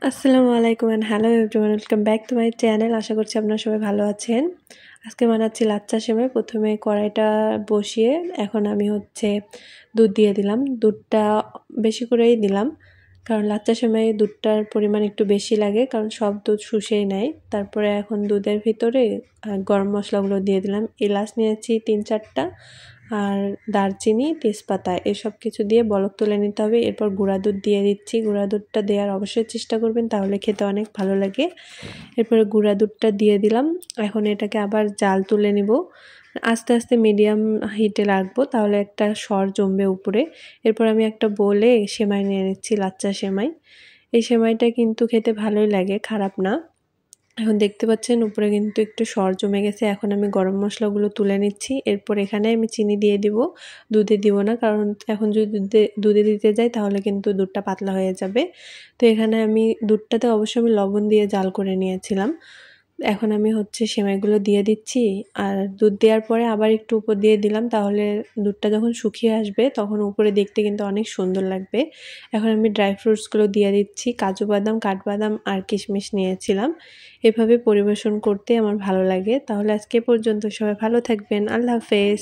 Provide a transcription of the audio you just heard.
আসসালামু আলাইকুম and hello everyone, welcome back to my channel. আশা করছি আপনারা সবাই ভালো আছেন। আজকে বানাচ্ছি লাচ্চা সেমাই। প্রথমে কড়াইটা বসিয়ে এখন আমি দুধ দিয়ে দিলাম। দুধটা বেশি করেই দিলাম, কারণ লাচ্চা সেমাই দুধটার পরিমাণ একটু বেশি লাগে, কারণ সব দুধ শুষেই নেয়। তারপরে এখন দুধের ভিতরে গরম মশলাগুলো দিয়ে দিলাম। এলাচ নিয়েছি 3-4টা, আর দারচিনি, তেজপাতা এসব কিছু দিয়ে বলক তুলে নিতে হবে। এরপর গুঁড়া দুধ দিয়ে দিচ্ছি। গুঁড়া দুধটা দেওয়ার অবশ্যই চেষ্টা করবেন, তাহলে খেতে অনেক ভালো লাগে। এরপরে গুঁড়া দুধটা দিয়ে দিলাম। এখন এটাকে আবার জাল তুলে নিব। আস্তে আস্তে মিডিয়াম হিটে রাখবো, তাহলে একটা সর জমবে উপরে। এরপর আমি একটা বোলে সেমাই নিয়ে নিচ্ছি, লাচ্চা সেমাই। এই সেমাইটা কিন্তু খেতে ভালোই লাগে, খারাপ না। এখন দেখতে পাচ্ছেন উপরে কিন্তু একটু সর জমে গেছে। এখন আমি গরম মশলাগুলো তুলে নিচ্ছি। এরপর এখানে আমি চিনি দিয়ে দিব, দুধে দিব না, কারণ এখন যদি দুধে দিতে যাই তাহলে কিন্তু দুধটা পাতলা হয়ে যাবে। তো এখানে আমি দুধটাতে অবশ্যই আমি লবণ দিয়ে জাল করে নিয়েছিলাম। এখন আমি সেমাইগুলো দিয়ে দিচ্ছি, আর দুধ দেওয়ার পরে আবার একটু উপর দিয়ে দিলাম, তাহলে দুধটা যখন শুকিয়ে আসবে তখন উপরে দেখতে কিন্তু অনেক সুন্দর লাগবে। এখন আমি ড্রাই ফ্রুটসগুলো দিয়ে দিচ্ছি, কাজু বাদাম, কাঠবাদাম আর কিশমিশ নিয়েছিলাম। এভাবে পরিবেশন করতে আমার ভালো লাগে। তাহলে আজকে পর্যন্ত, সবাই ভালো থাকবেন। আল্লাহ হাফেজ।